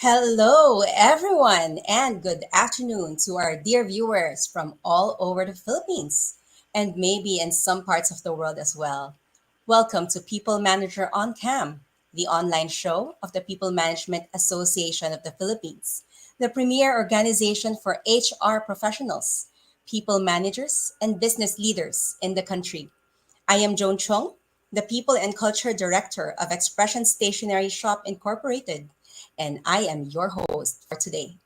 Hello, everyone, and good afternoon to our dear viewers from all over the Philippines and maybe in some parts of the world as well. Welcome to People Manager on Cam, the online show of the People Management Association of the Philippines, the premier organization for HR professionals, people managers, and business leaders in the country. I am Joan Chong, the People and Culture Director of Expression Stationery Shop Incorporated, and I am your host for today.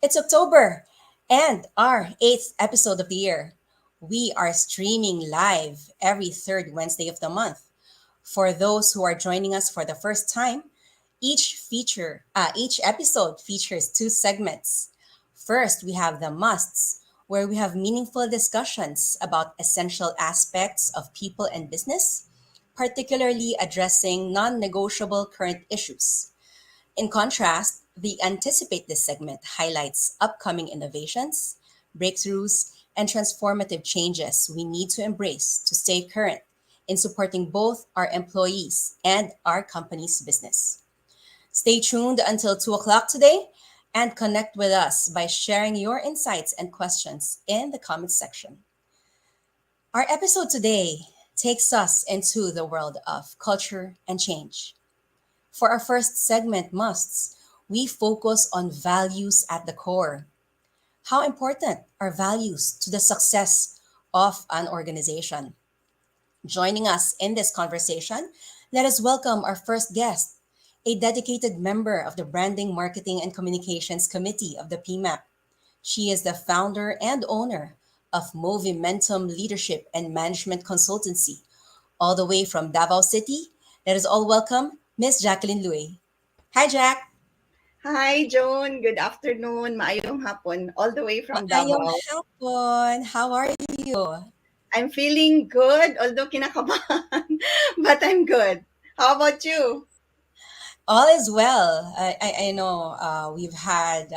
It's October and our eighth episode of the year. We are streaming live every third Wednesday of the month. For those who are joining us for the first time, each episode features two segments. First, we have the musts, where we have meaningful discussions about essential aspects of people and business, particularly addressing non-negotiable current issues. In contrast, the Anticipate this segment highlights upcoming innovations, breakthroughs, and transformative changes we need to embrace to stay current in supporting both our employees and our company's business. Stay tuned until 2 o'clock today and connect with us by sharing your insights and questions in the comments section. Our episode today takes us into the world of culture and change. For our first segment, Musts, we focus on values at the core. How important are values to the success of an organization? Joining us in this conversation, let us welcome our first guest, a dedicated member of the Branding, Marketing, and Communications Committee of the PMAP. She is the founder and owner of Movimentum Leadership and Management Consultancy, all the way from Davao City. Let us all welcome Miss Jacqueline Louie. Hi, Jack. Hi, Joan. Good afternoon. Maayong hapon. All the way from Maayong Davao. hapon. How are you? I'm feeling good, although kinakabahan, but I'm good. How about you? All is well. I know we've had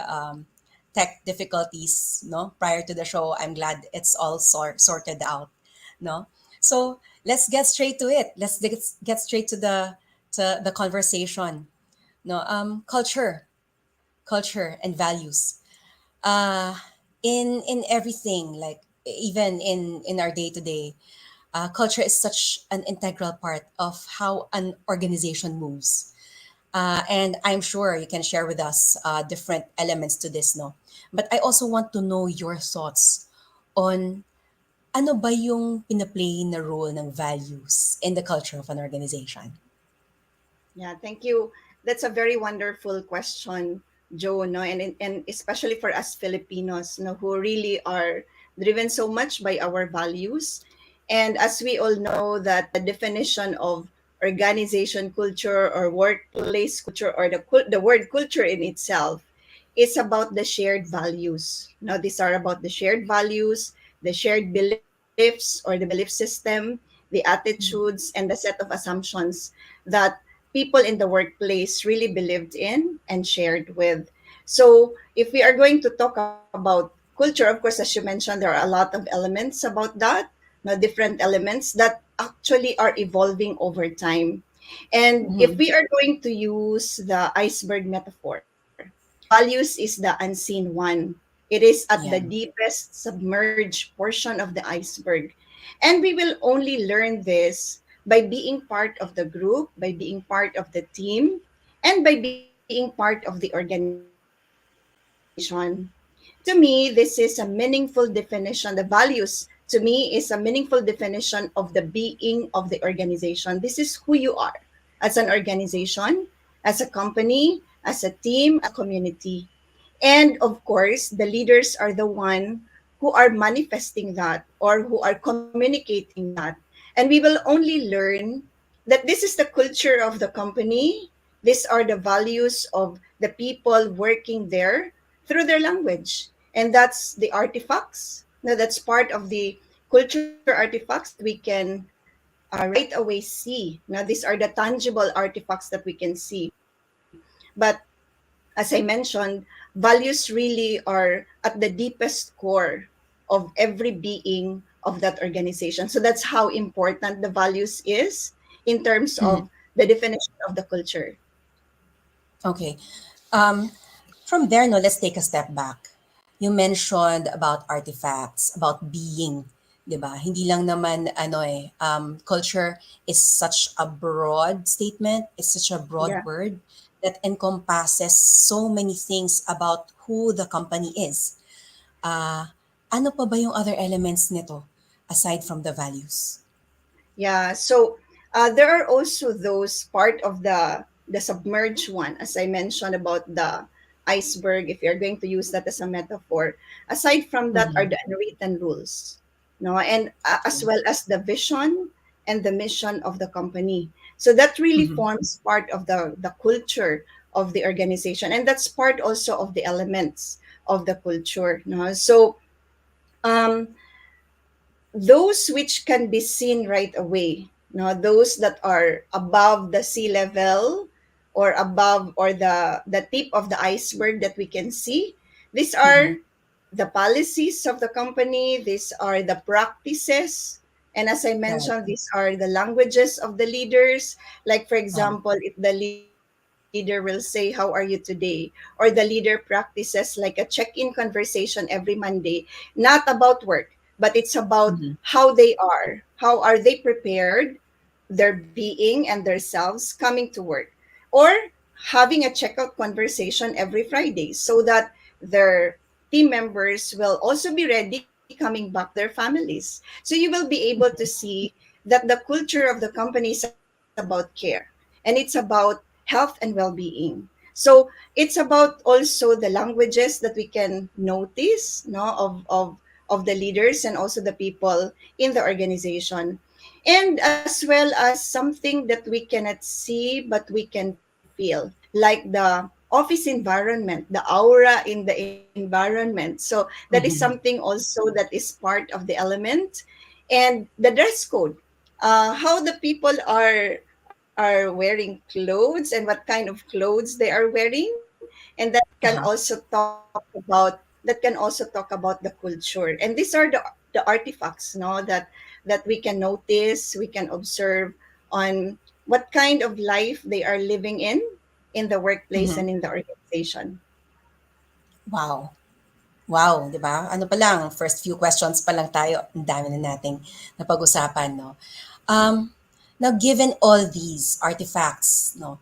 tech difficulties, no, prior to the show. I'm glad it's all sorted out, no. So let's get straight to it. Let's get straight to the conversation. No, culture and values. Uh, in everything, like even in our day to day, culture is such an integral part of how an organization moves, and I'm sure you can share with us different elements to this, no? But I also want to know your thoughts on ano ba yung pinaplay na role ng values in the culture of an organization? Yeah, thank you. That's a very wonderful question, Joe. No, and especially for us Filipinos, no, who really are driven so much by our values. And as we all know, that the definition of organization culture or workplace culture or the word culture in itself is about the shared values. Now, these are about the shared values, the shared beliefs or the belief system, the attitudes, and the set of assumptions that people in the workplace really believed in and shared with. So, if we are going to talk about culture, of course, as you mentioned, there are a lot of elements about that, no, different elements that actually are evolving over time. And if Mm-hmm. we are going to use the iceberg metaphor, values is the unseen one. It is at Yeah. the deepest submerged portion of the iceberg. And we will only learn this by being part of the group, by being part of the team, and by being part of the organization. To me, this is a meaningful definition. The values, to me, is a meaningful definition of the being of the organization. This is who you are as an organization, as a company, as a team, as a community. And of course, the leaders are the one who are manifesting that or who are communicating that. And we will only learn that this is the culture of the company. These are the values of the people working there through their language. And that's the artifacts. Now, that's part of the culture artifacts that we can right away see. Now, these are the tangible artifacts that we can see. But as I mentioned, values really are at the deepest core of every being of that organization. So that's how important the values is in terms Mhm. of the definition of the culture. Okay. Um, from there, no, let's take a step back. You mentioned about artifacts, about being, 'di ba? Hindi lang naman culture is such a broad statement, it's such a broad Yeah. word that encompasses so many things about who the company is. Ano pa ba yung other elements nito aside from the values? Yeah. So there are also those part of the submerged one, as I mentioned about the iceberg. If you're going to use that as a metaphor, aside from that are Mm-hmm. the unwritten rules, no, and as well as the vision and the mission of the company. So that really Mm-hmm. forms part of the culture of the organization, and that's part also of the elements of the culture. No, so um, those which can be seen right away, no, those that are above the sea level or above or the tip of the iceberg that we can see, these Mm-hmm. are the policies of the company, these are the practices, and as I Right. mentioned, these are the languages of the leaders. Like for Uh, example, if the leaders leader will say, "How are you today?" Or the leader practices like a check-in conversation every Monday, not about work, but it's about Mhm. how they are. How are they prepared, their being and themselves coming to work? Or having a checkout conversation every Friday so that their team members will also be ready coming back their families. So you will be able to see that the culture of the company is about care, and it's about health and well-being. So it's about also the languages that we can notice, no, of the leaders and also the people in the organization, and as well as something that we cannot see but we can feel, like the office environment, the aura in the environment. So that is something Mhm. also that is part of the element. And the dress code, how the people are wearing clothes and what kind of clothes they are wearing, and Uh-huh. that can also talk about the culture. And these are the artifacts, no, that we can notice, we can observe on what kind of life they are living in the workplace Mhm. and in the organization. Wow. Wow, 'di ba? Ano pa lang, first few questions pa lang tayo, ang dami na nating napag-usapan, no? Um, Now, given all these artifacts, no,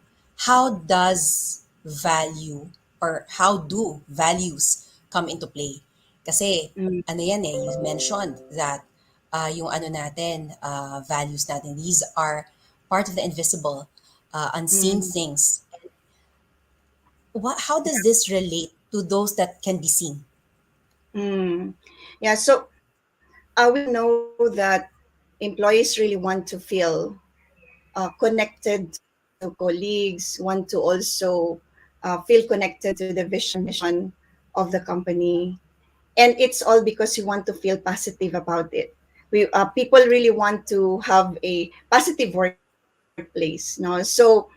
how does value or how do values come into play? Kasi, Mm, ano yan eh, you mentioned that yung ano natin, values natin, these are part of the invisible, unseen mm, things. How does this relate to those that can be seen? mm. Yeah, so we all know that employees really want to feel connected to colleagues, want to also feel connected to the vision and mission of the company. And it's all because you want to feel positive about it. People really want to have a positive workplace. No? So,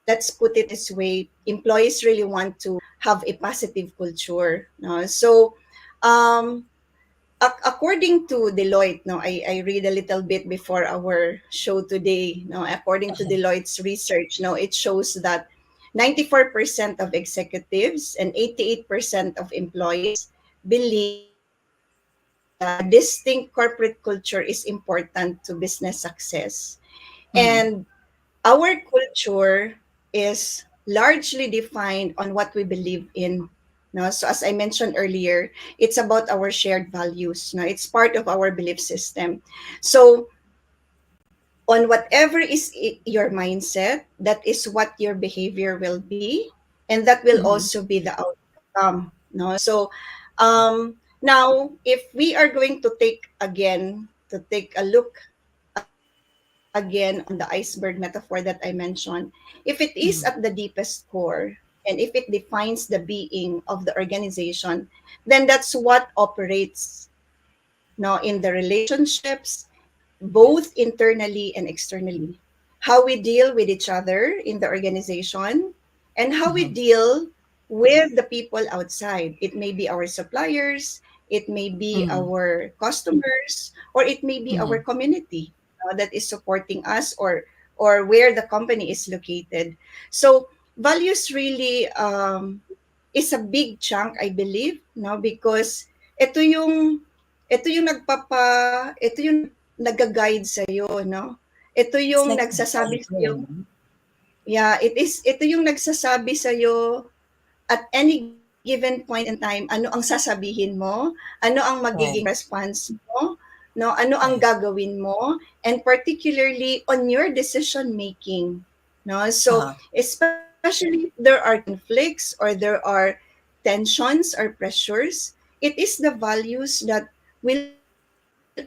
let's put it this way, employees really want to have a positive culture. No? So, um, according to Deloitte, no, I read a little bit before our show today. No, according to Deloitte's research, no, it shows that 94% of executives and 88% of employees believe that a distinct corporate culture is important to business success. Mhm. And our culture is largely defined on what we believe in. No? So as I mentioned earlier, it's about our shared values. No? It's part of our belief system. So on whatever is your mindset, that is what your behavior will be, and that will Mhm. also be the outcome. No? So now, if we are going to take a look again on the iceberg metaphor that I mentioned, if it is at the Mhm. deepest core, and if it defines the being of the organization, then that's what operates now in the relationships, both internally and externally. How we deal with each other in the organization, and how we Mhm. deal with the people outside. It may be our suppliers, it may be Mhm. our customers, or it may be our Mhm. community that is supporting us, or where the company is located. So values really is a big chunk, I believe, no, because ito yung ito yung nag-guide sa iyo, no? Ito It's yung like a nagsasabi sa guider, iyo, no? yeah, ito yung nagsasabi sa iyo at any given point in time, ano ang sasabihin mo, ano ang magiging Right, response mo, no? Ano ang right. gagawin mo, and particularly on your decision making, no? So, Uh-huh. especially if there are conflicts or there are tensions or pressures, it is the values that will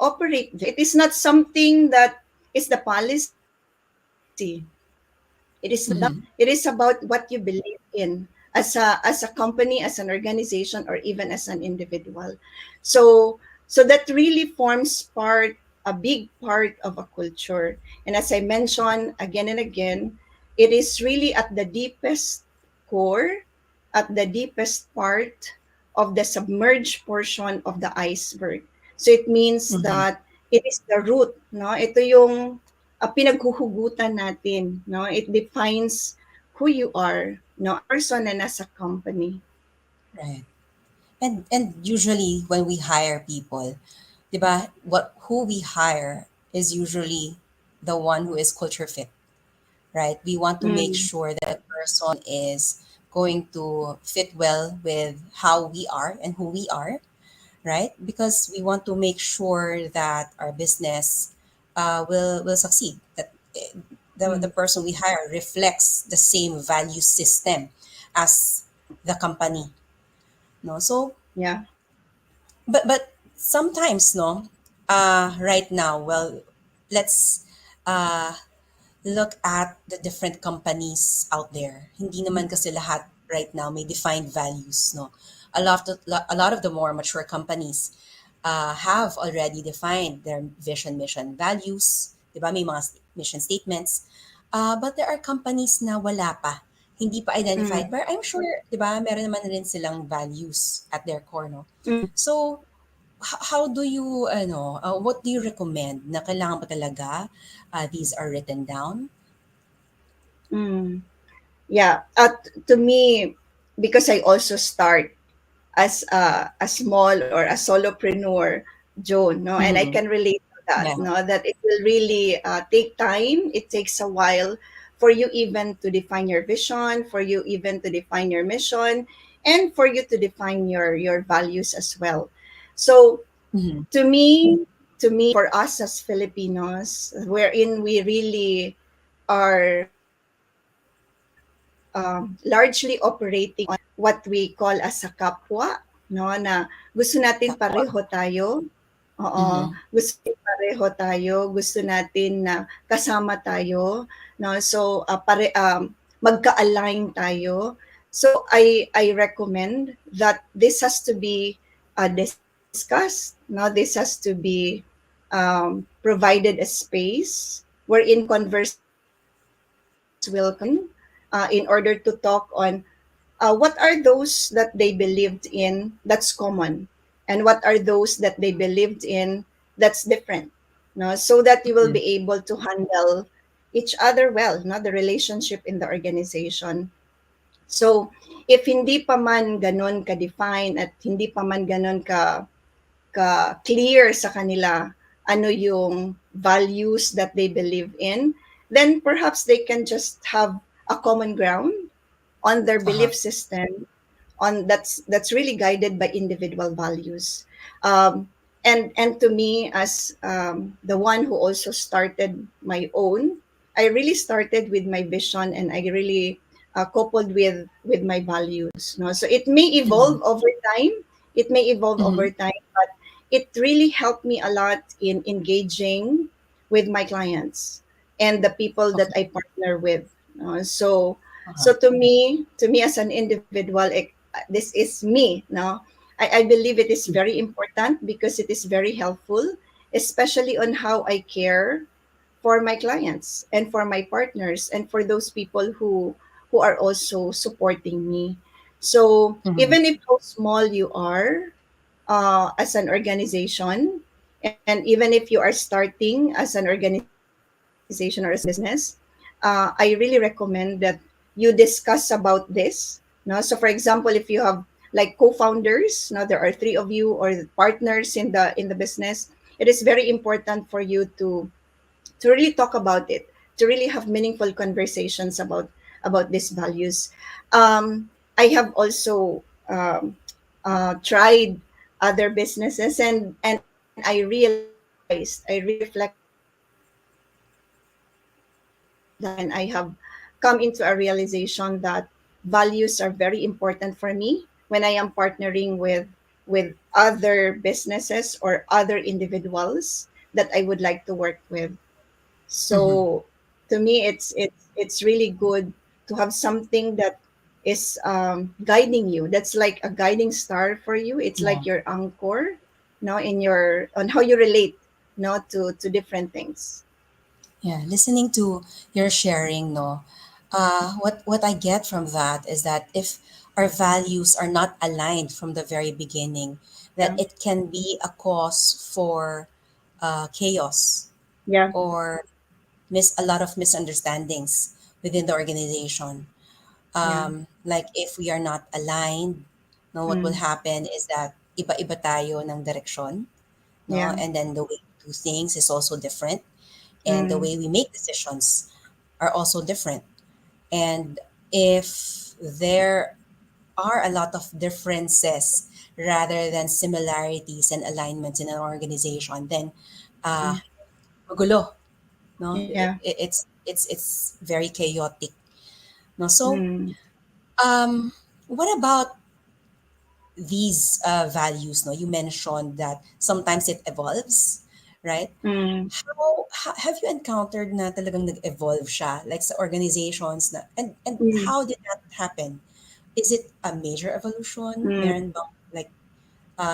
operate there. It is not something that is the policy. It is not. It is about Mhm. what you believe in as a company, as an organization, or even as an individual. So that really forms a big part of a culture. And as I mentioned again and again, it is really at the deepest core, at the deepest part of the submerged portion of the iceberg. So it means Mhm. that it is the root, no? Ito yung pinaghuhugutan natin, no? It defines who you are, no? A person na nasa company. Right. And usually when we hire people, 'di ba, who we hire is usually the one who is culture fit, right? We want to make Mm, sure that person is going to fit well with how we are and who we are, right? Because we want to make sure that our business will succeed. That the mm, person we hire reflects the same value system as the company. No, so yeah. but sometimes no, right now, well, let's uh look at the different companies out there. Hindi naman kasi lahat right now may defined values, no? A lot of the more mature companies have already defined their vision, mission, values. 'Di ba? May mga mission statements. But there are companies na wala pa. Hindi pa identified. Mm, But I'm sure, 'di ba, meron naman rin silang values at their core, no? mm, So, how do you, what do you recommend na kailangan pa talaga these are written down? mm. Yeah. To me, because I also start as a small or a solopreneur, Joan, no, and I Mm-hmm. can relate to that, Yeah. no, that it will really take time. It takes a while for you even to define your vision, for you even to define your mission, and for you to define your values as well. So Mm-hmm. to me, for us as Filipinos, wherein we really are largely operating what we call as a kapwa, no, na gusto natin pareho Kapwa. tayo. Oo, Mm-hmm. gusto natin pareho tayo, gusto natin na kasama tayo, no? So magka-align tayo. So I recommend that this has to be discussed, no? This has to be provided a space wherein conversations will in order to talk on what are those that they believed in that's common, and what are those that they believed in that's different, no, so that you will Mm-hmm. be able to handle each other well, no, the relationship in the organization. So if hindi pa man ganon ka define at hindi pa man ganon ka clear sa kanila ano yung values that they believe in, then perhaps they can just have a common ground on their Uh-huh. belief system, on that's really guided by individual values. um, and to me, as the one who also started my own, I really started with my vision, and I really coupled with my values, no, so it may Mm-hmm. evolve over time, it may evolve Mm-hmm. over time, but it really helped me a lot in engaging with my clients and the people that Okay. I partner with. So Uh-huh. so to me as an individual, this is me. No, I believe it is very important because it is very helpful, especially on how I care for my clients and for my partners and for those people who are also supporting me. So Mm-hmm. even if how small you are as an organization, and even if you are starting as an organization or as a business, I really recommend that you discuss about this. No? So, for example, if you have like co-founders, now there are three of you or partners in the business, it is very important for you to really talk about it, to really have meaningful conversations about these values. I have also tried other businesses, and I reflected on that, and I have come into a realization that values are very important for me when I am partnering with other businesses or other individuals that I would like to work with. So Mm-hmm. to me, it's really good to have something that is guiding you. That's like a guiding star for you. It's like Yeah. your anchor, no, in your on how you relate, no, to different things. Yeah. Listening to your sharing, no, what I get from that is that if our values are not aligned from the very beginning, that Yeah, it can be a cause for chaos yeah, or a lot of misunderstandings within the organization. Yeah. Like if we are not aligned, no, what will Mm. happen is that iba-iba tayo ng direksyon, no, Yeah. and then the way we do things is also different, and the Mm. way we make decisions are also different. And if there are a lot of differences rather than similarities and alignments in an organization, then uh, Mm. magulo, no? Yeah. It's very chaotic, no? So, Mm. um, what about these values? No, you mentioned that sometimes it evolves, right? Mm. How have you encountered na talagang nag-evolve siya, like sa organizations na, and Mm. how did that happen? Is it a major evolution? Mm. Meron bang like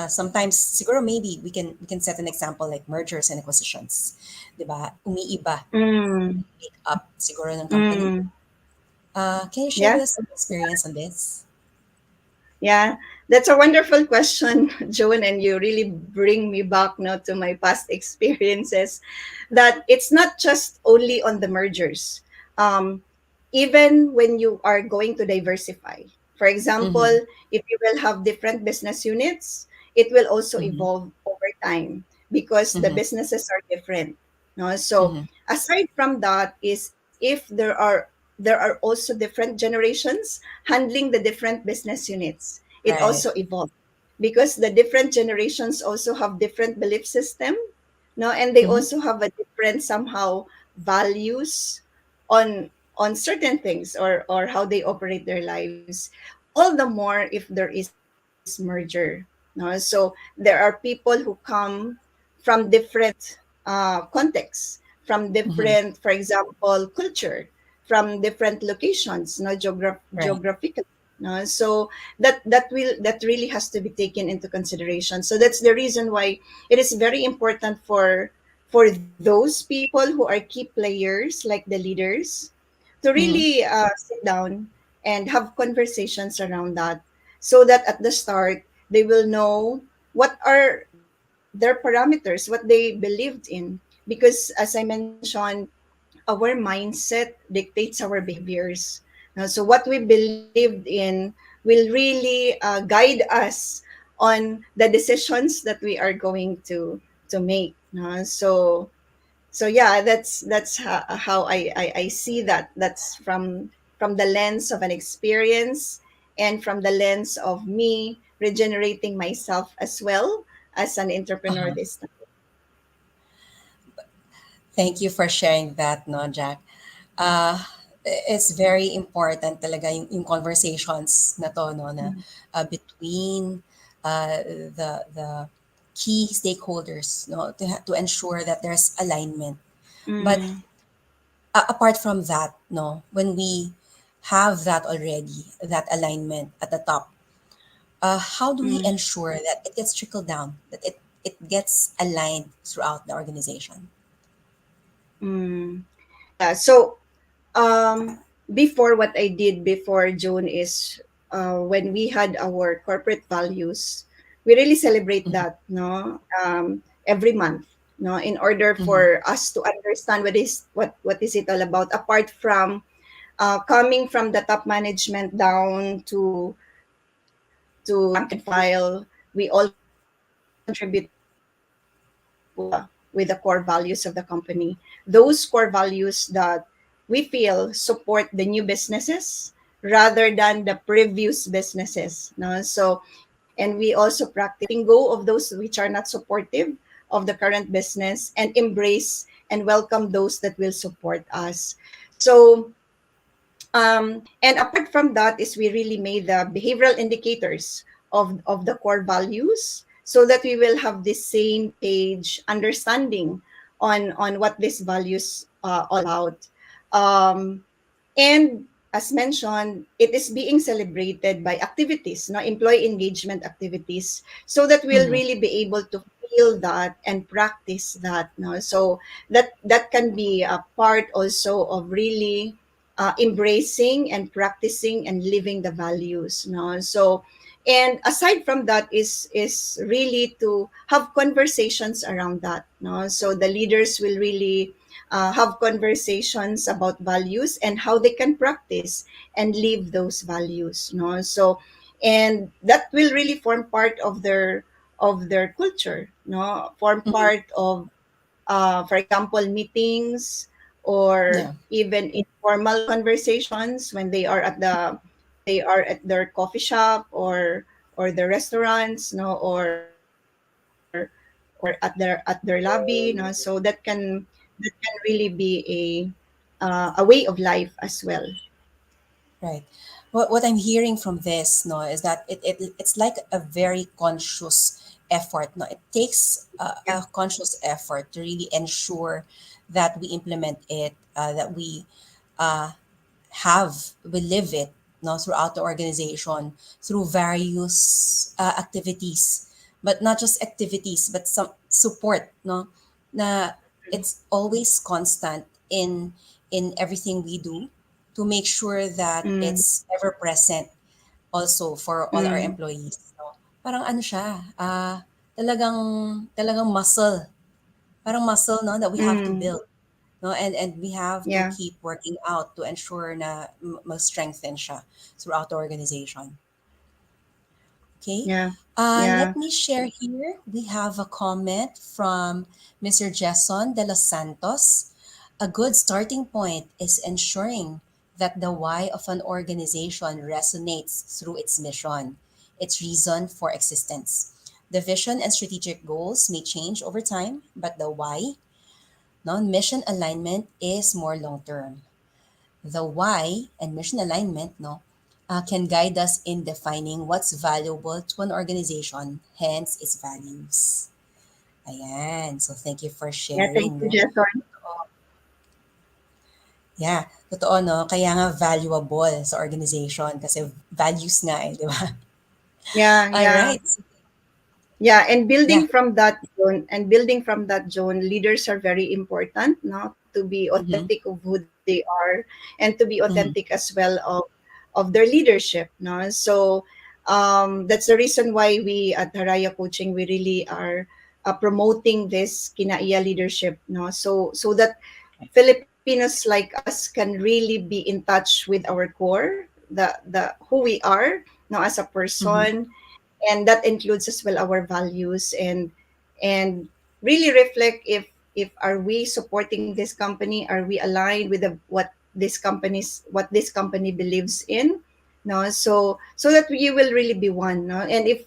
sometimes siguro maybe we can set an example like mergers and acquisitions, 'di ba? Umiiba, Mm. pick up siguro ng company. Mm. Can you share Yeah. with us some experience on this? Yeah, that's a wonderful question, Joan, and you really bring me back now to my past experiences. That it's not just only on the mergers. Um, Even when you are going to diversify, for example, Mm-hmm. if you will have different business units, it will also Mm-hmm. evolve over time because the Mm-hmm. businesses are different. No? So Mm-hmm. aside from that, is if there are also different generations handling the different business units, it Right. also evolves because the different generations also have different belief system, no, and they Mm-hmm. also have a different somehow values on certain things, or how they operate their lives, all the more if there is merger, no. So there are people who come from different contexts, from Mm-hmm. different, for example, culture, from different locations, no, Right. geographical, no. So that really has to be taken into consideration. So that's the reason why it is very important for those people who are key players, like the leaders, to Mm-hmm. really sit down and have conversations around that, so that at the start they will know what are their parameters, what they believed in. Because as I mentioned, our mindset dictates our behaviors. So what we believed in will really guide us on the decisions that we are going to make. So yeah, that's how I see that. That's from the lens of an experience, and from the lens of me regenerating myself as well as an entrepreneur Uh-huh. this time. Thank you for sharing that, no, Jack. Uh, it's very important talaga yung conversations na to, no, na between the key stakeholders, no, to ensure that there's alignment. But Mm, apart from that, no, when we have that already, that alignment at the top, how do we mm, ensure that it gets trickled down, that it gets aligned throughout the organization? mm. Yeah. So before, what I did before June is, when we had our corporate values, we really celebrate Mm-hmm. that, no, every month, no, in order Mm-hmm. for us to understand what is it all about. Apart from coming from the top management down to rank and file, we all contribute with the core values of the company. Those core values that we feel support the new businesses rather than the previous businesses. No? So, and we also practice letting go of those which are not supportive of the current business, and embrace and welcome those that will support us. So, and apart from that is we really made the behavioral indicators of the core values, so that we will have the same page understanding on what these values all about. Um, and as mentioned, it is being celebrated by activities, no, employee engagement activities, so that we'll Mm-hmm. really be able to feel that and practice that. No, so that can be a part also of really embracing and practicing and living the values. No, so and aside from that is really to have conversations around that. No, so the leaders will really have conversations about values and how they can practice and live those values. No, so and that will really form part of their culture. No, form Mhm. part of for example, meetings or Yeah. even informal conversations when they are at their coffee shop or the restaurants, no, or at their lobby, no. So that can really be a way of life as well. Right. What I'm hearing from this, no, is that it's like a very conscious effort. No, it takes Yeah. a conscious effort to really ensure that we implement it, that uh, we live it, no, throughout the organization through various activities, but not just activities, but some support, no, na it's always constant in everything we do to make sure that Mm, it's ever present also for all our mm, employees, no? Parang ano siya, talagang muscle, parang muscle, no, that we have to mm, build, no, and we have to yeah, keep working out to ensure na mag-strengthen siya throughout the organization. Okay. yeah, yeah. Let me share here. We have a comment from Mr. Jason de los Santos. A good starting point is ensuring that the why of an organization resonates through its mission, its reason for existence. The vision and strategic goals may change over time, but the why, non-mission alignment, is more long term. The why and mission alignment, no, can guide us in defining what's valuable to an organization, hence its values. Ayan. So, thank you for Yeah, thank sharing, you, no? Jason. Yeah, totoo, no? Kaya nga valuable sa organization kasi values nga eh, di ba? Yeah, All yeah. right. Yeah, and Yeah. building from that zone, leaders are very important, no, to be Mm-hmm. authentic of who they are and to be authentic Mm-hmm. as well of their leadership, no. So that's the reason why we at Haraya Coaching we really are promoting this Kinaiya leadership, no, so that Filipinos like us can really be in touch with our core, the who we are, no, as a Mm-hmm. person, and that includes as well our values and really reflect if are we supporting this company, are we aligned with what this company believes in, no, so that you will really be one, no. And if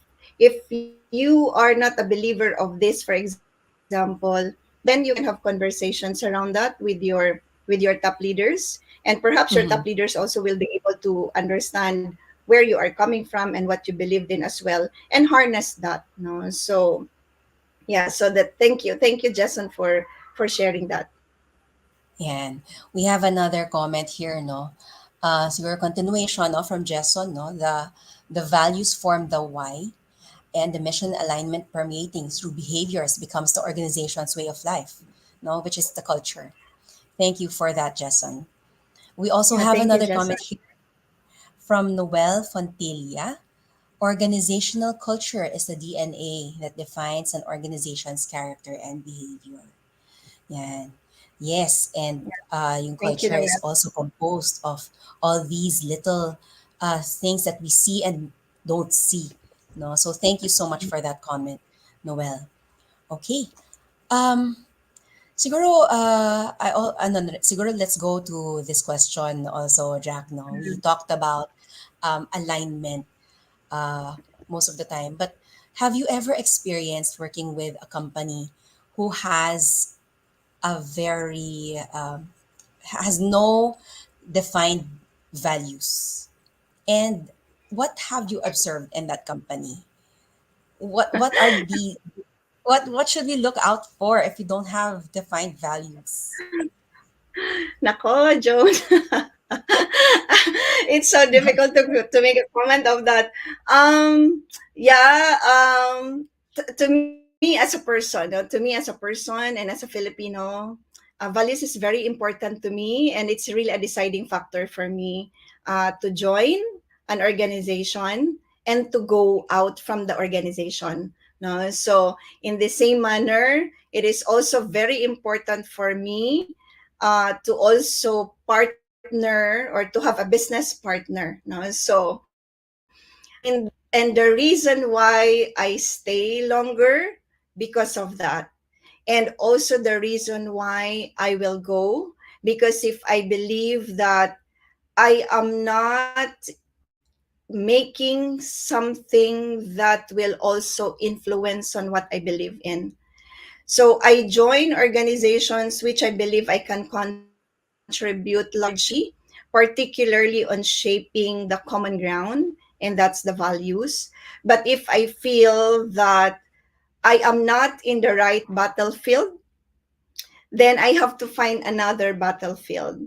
you are not a believer of this, for example, then you can have conversations around that with your top leaders, and perhaps your top leaders Mm-hmm. also will be able to understand where you are coming from and what you believed in as well, and harness that, no. So yeah, so that thank you, Jason, for sharing that. Yan. We have another comment here, no? Siguro continuation, no, from Jason, no? The values form the why, and the mission alignment permeating through behaviors becomes the organization's way of life, no, which is the culture. Thank you for that, Jason. We also Yeah, have thank you, another Jason. comment here from Noel Fontilla. Organizational culture is the DNA that defines an organization's character and behavior. Yan. Yes, and yung Thank you, culture is Noel. also composed of all these little things that we see and don't see. No, so thank you so much for that comment, Noel. Okay. Um, siguro, siguro let's go to this question also, Jack. No, we Mhm. talked about alignment uh, most of the time, but have you ever experienced working with a company who a very has no defined values? And what have you observed in that company? What are the what should we look out for if you don't have defined values? Nako, Joan. It's so difficult to make a comment of that. Yeah, to me as a person, no, to me as a person and as a Filipino, values is very important to me, and it's really a deciding factor for me to join an organization and to go out from the organization. No, so in the same manner, it is also very important for me to also partner or to have a business partner. No? So, and the reason why I stay longer because of that. And also the reason why I will go, because if I believe that I am not making something that will also influence on what I believe in. So I join organizations which I believe I can contribute largely, particularly on shaping the common ground, and that's the values. But if I feel that I am not in the right battlefield, then I have to find another battlefield.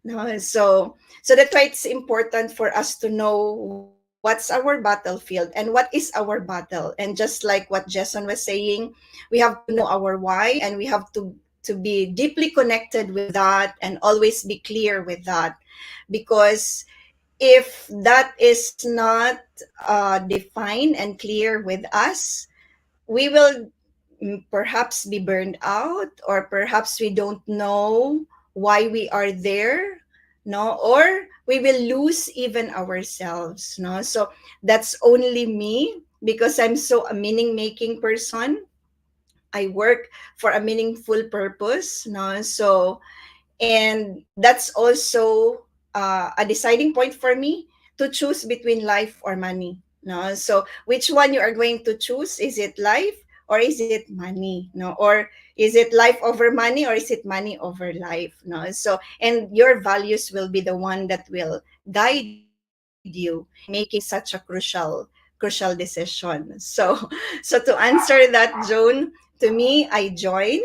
No? So that's why it's important for us to know what's our battlefield and what is our battle. And just like what Jason was saying, we have to know our why, and we have to be deeply connected with that and always be clear with that. Because if that is not defined and clear with us, we will perhaps be burned out, or perhaps we don't know why we are there, no, or we will lose even ourselves, no. So that's only me, because I'm so a meaning making person. I work for a meaningful purpose, no. So, and that's also a deciding point for me to choose between life or money, no. So which one you are going to choose? Is it life or is it money, no? Or is it life over money, or is it money over life, no? So, and your values will be the one that will guide you in making such a crucial decision. So so to answer that, Joan, to me, I join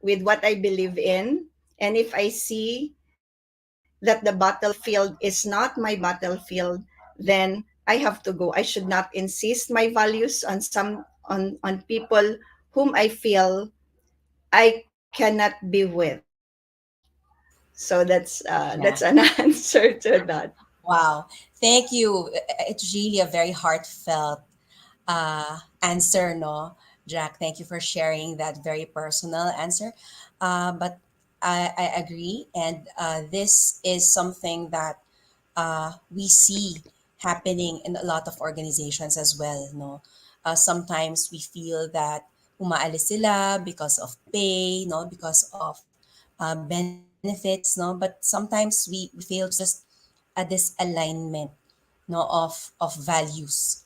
with what I believe in. And if I see that the battlefield is not my battlefield, then I have to go. I should not insist my values on on people whom I feel I cannot be with. So that's an Yeah. answer to that. Wow. Thank you. It's really a very heartfelt answer, no, Jack. Thank you for sharing that very personal answer. But I agree, and this is something that we see happening in a lot of organizations as well. No, sometimes we feel that umaalis sila because of pay, no, because of benefits, no. But sometimes we feel just a disalignment, no, of values,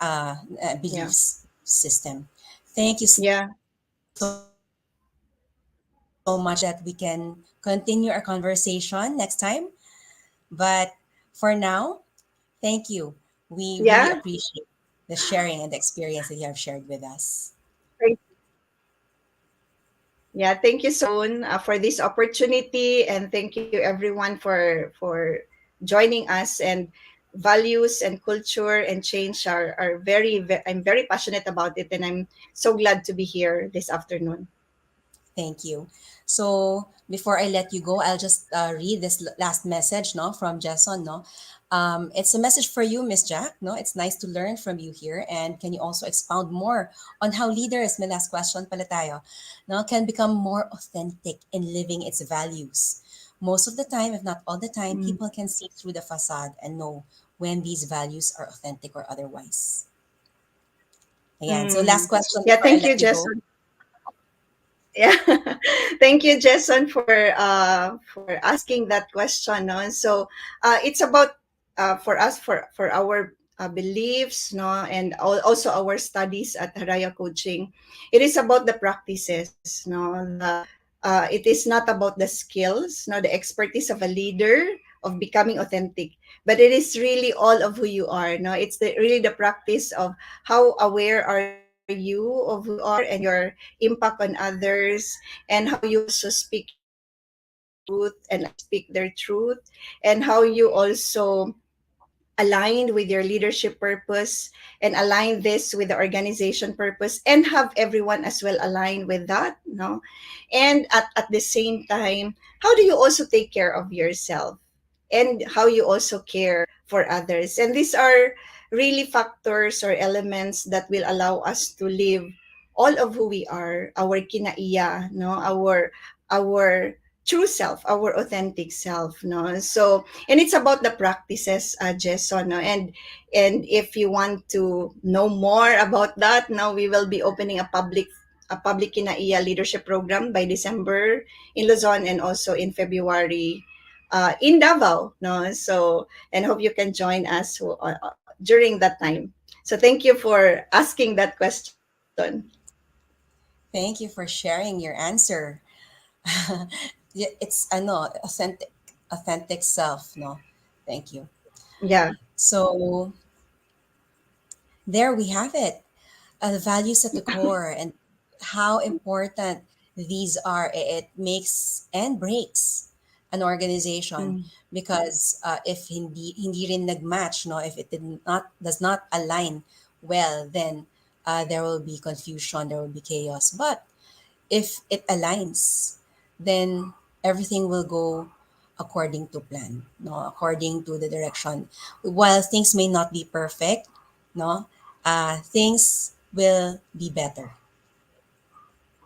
Yeah. beliefs system. Thank you so Yeah. much, Jack. I hope that we can continue our conversation next time. But for now, thank you. We really appreciate Yeah. the sharing and the experience that you have shared with us. Thank Yeah, thank you so much, Joan, for this opportunity, and thank you everyone for joining us. And values and culture and change are I'm very passionate about it, and I'm so glad to be here this afternoon. Thank you. So before I let you go, I'll just read this last message, no, from Jason, no. It's a message for you, Miss Jack. No, it's nice to learn from you here. And can you also expound more on how leaders, my last question pala tayo, no, can become more authentic in living its values? Most of the time, if not all the time, Mm. people can see through the facade and know when these values are authentic or otherwise. Ayan. So last Mm. question Yeah, before I thank you, let you go. Jason. Yeah, thank you, Jason, for asking that question. No, so it's about for us for our beliefs, no, and also our studies at Haraya Coaching. It is about the practices, no. It is not about the skills, no, the expertise of a leader of becoming authentic, but it is really all of who you are. No, it's really the practice of how aware are you of who you are and your impact on others, and how you also speak your truth and others speak their truth, and how you also aligned with your leadership purpose and align this with the organization purpose, and have everyone as well aligned with that, no. And at the same time, how do you also take care of yourself, and how you also care for others. And these are really factors or elements that will allow us to live all of who we are, our kinaiya, no, our true self, our authentic self, no. So, and it's about the practices, Jason, no. And if you want to know more about that, now we will be opening a public Kinaiya leadership program by December in Luzon, and also in February in Davao, no. So, and hope you can join us during that time. So thank you for asking that question. Thank you for sharing your answer. Yeah, it's ano, authentic self, no? Thank you. Yeah, So there we have it. Values at the core and how important these are. It makes and breaks an organization mm, because if hindi rin nagmatch, no, if it does not align well, then there will be confusion, there will be chaos. But if it aligns, then everything will go according to plan, no, according to the direction. While things may not be perfect, no, things will be better.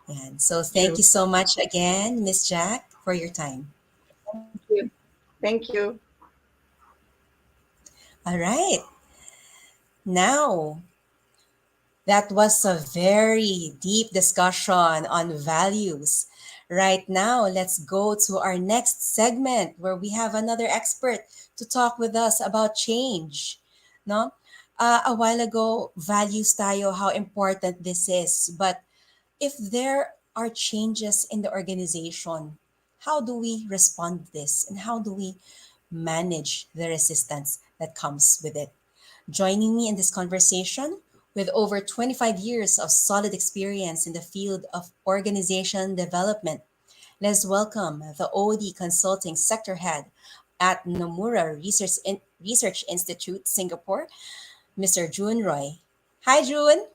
And so thank true. you so much again, Miss Jack, for your time. Thank you. Thank you. All right. Now, that was a very deep discussion on values. Right now, let's go to our next segment where we have another expert to talk with us about change. No? A while ago, values tayo, how important this is. But if there are changes in the organization, how do we respond to this and how do we manage the resistance that comes with it? Joining me in this conversation with over 25 years of solid experience in the field of organization development, let's welcome the OD Consulting Sector Head at Nomura Research Institute, Singapore, Mr. June Roy. Hi, June.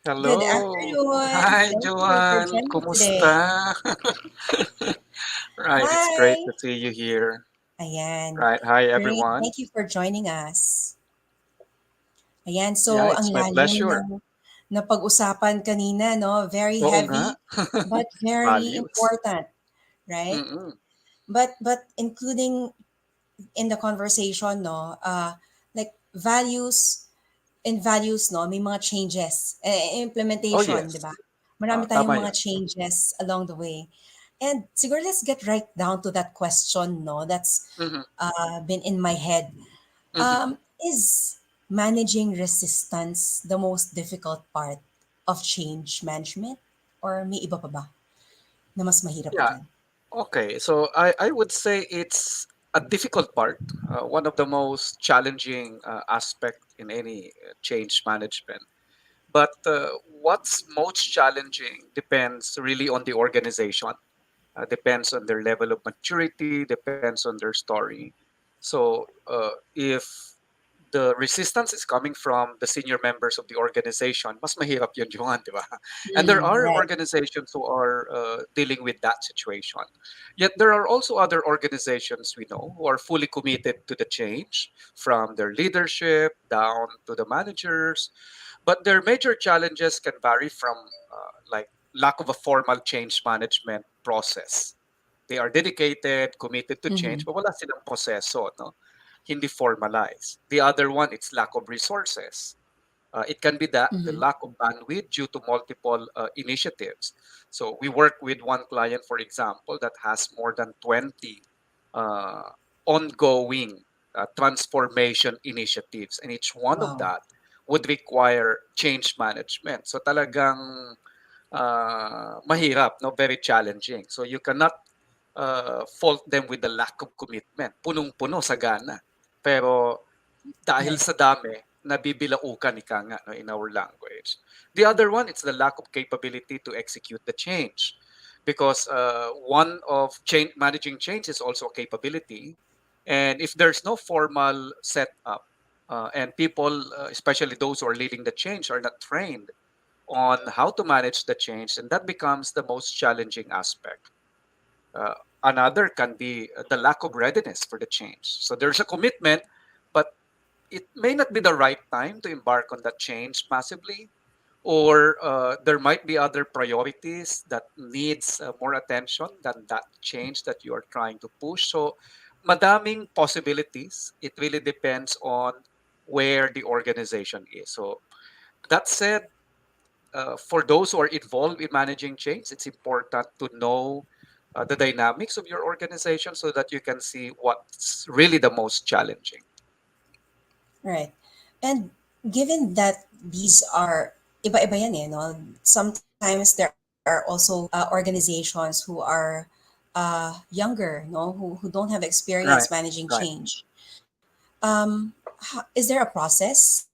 Good Hello. afternoon. Hi, Thank you for Joanne. joining me today. Kumusta? Right, it's great Hi. to see you here. Ayan. Right, hi Great. everyone. Thank you for joining us. Ayan. Yeah, So, ang it's my lalim pleasure. ng napag-usapan kanina, no? Very Oo nga. heavy, but very Values. important, right? Mm-mm. But including in the conversation, no, like values, no, may mga changes, Oh implementation, di ba? yes. Marami tayong Tama mga yan. changes along the way. And siguro let's get right down to that question, no, that's Mm-hmm. been in my head. Mm-hmm. Is managing resistance the most difficult part of change management? Or may iba pa ba na mas mahirap pa Yeah, dyan? okay. So I would say it's a difficult part, one of the most challenging aspect in any change management. But what's most challenging depends really on the organization, depends on their level of maturity, depends on their story. So if the resistance is coming from the senior members of the organization, mas mahirap yun, Johan, di ba? And there are Right. organizations who are dealing with that situation. Yet there are also other organizations we know who are fully committed to the change, from their leadership down to the managers. But their major challenges can vary from like lack of a formal change management process. They are dedicated, committed to Mm-hmm. change, but wala silang proseso, no? Hindi formalized. The other one, it's lack of resources. It can be that the Mm-hmm. lack of bandwidth due to multiple initiatives. So we work with one client, for example, that has more than 20 uh, ongoing transformation initiatives, and each one of Wow. that would require change management. So talagang mahirap, no? Very challenging. So you cannot fault them with the lack of commitment. Punong-puno sa gana. Pero dahil Right. sa dami, nabibilaukan ika nga, no, in our language. The other one, it's the lack of capability to execute the change. Because one of managing change is also a capability. And if there's no formal setup, and people, especially those who are leading the change, are not trained on how to manage the change, and that becomes the most challenging aspect. Uh, Another can be the lack of readiness for the change. So there's a commitment, but it may not be the right time to embark on that change massively, or there might be other priorities that needs more attention than that change that you are trying to push. So madaming possibilities. It really depends on where the organization is. So that said, for those who are involved in managing change, it's important to know the dynamics of your organization so that you can see what's really the most challenging. Right. And given that these are iba-iba yan eh, no? Sometimes there are also organizations who are younger, no? Who don't have experience Right, managing right. change. Is there a process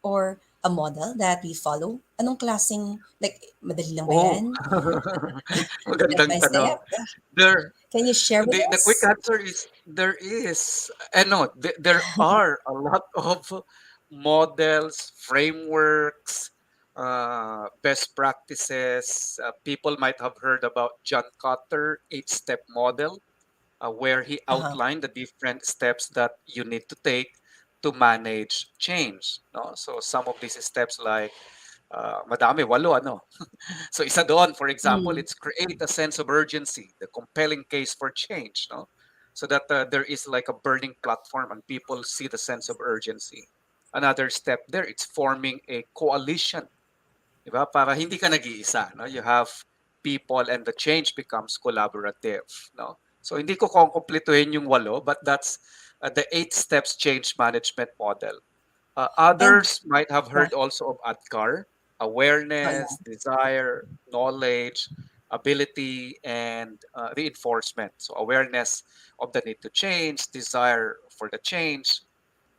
or a model that we follow? Anong klaseng, like, madali lang ba Oh, yan? Step magandang by tanong. step? There, Can you share with the quick us? answer is there is, and no, there are a lot of models, frameworks, best practices. People might have heard about John Kotter eight-step model, where he Uh-huh. outlined the different steps that you need to take to manage change. No? So some of these steps like madami, walo ano. So isa doon, for example, Mm. it's create a sense of urgency, the compelling case for change, no? So that there is like a burning platform and people see the sense of urgency. Another step there, it's forming a coalition, di ba? Para hindi ka nag-iisa, no? You have people and the change becomes collaborative, no? So hindi ko kukumpletuhin yung walo, but that's the eight steps change management model. And Others might have yeah, heard also of ADKAR: oh yeah. awareness, desire, knowledge, ability, and reinforcement. So, awareness of the need to change, desire for the change,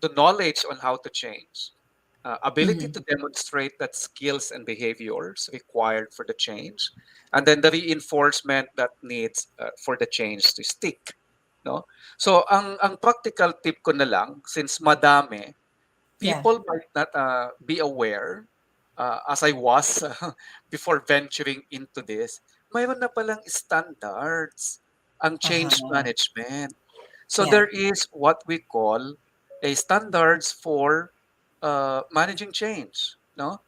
the knowledge on how to change, ability Mm-hmm. to demonstrate that skills and behaviors required for the change, and then the reinforcement that needs for the change to stick. No? So, ang practical tip ko na lang, since madami, Yeah. people might not be aware, as I was before venturing into this, mayroon na palang standards ang change Uh-huh. management. So Yeah. there is what we call a standards for managing change, no?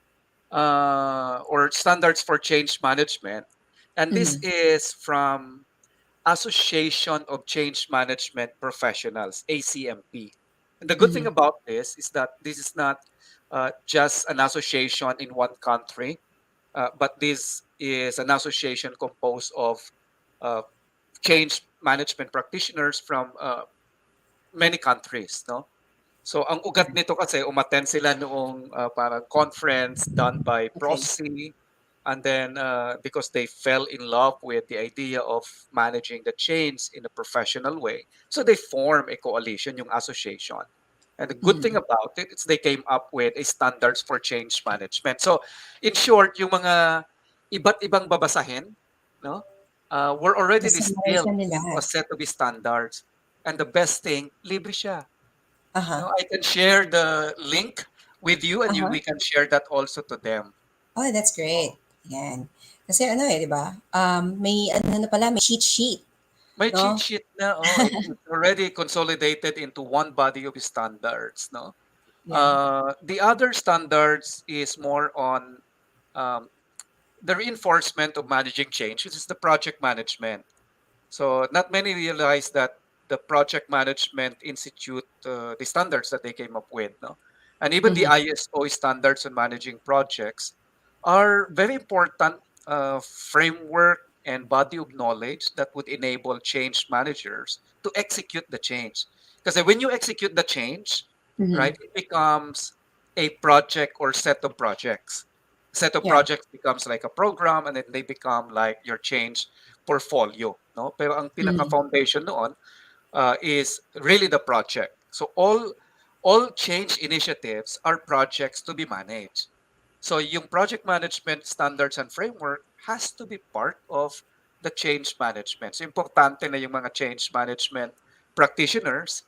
Or standards for change management. And this Mm-hmm. is from Association of Change Management Professionals, ACMP. And the good thing Mm-hmm. about this is that this is not just an association in one country, but this is an association composed of uh, change management practitioners from many countries. No? So ang ugat nito kasi umattend sila noong parang conference done by Okay. Prosy, and then because they fell in love with the idea of managing the change in a professional way, so they form a coalition, yung association. And the good thing Mm-hmm. about it is they came up with a standards for change management. So in short, yung mga iba't ibang babasahin, no, were already Na-summarize distilled na nila. into a set of standards. And the best thing, libre siya. Uh-huh. No, I can share the link with you, and Uh-huh. we can share that also to them. Oh, that's great. Yan. Kasi ano eh, di ba? May ano na pala, may cheat sheet, My cheat no? sheet na, oh, it's already consolidated into one body of standards, no? Yeah. The other standards is more on um, the reinforcement of managing change, which is the project management. So not many realize that the Project Management Institute, the standards that they came up with, no, and even the Mm-hmm. ISO standards on managing projects, are very important framework and body of knowledge that would enable change managers to execute the change. Because when you execute the change, Mm-hmm. right, it becomes a project or set of projects. Set of Yeah. projects becomes like a program, and then they become like your change portfolio, no? Pero ang Mm-hmm. pinaka-foundation noon is really the project. So all change initiatives are projects to be managed. So yung project management standards and framework has to be part of the change management. So importante na yung mga change management practitioners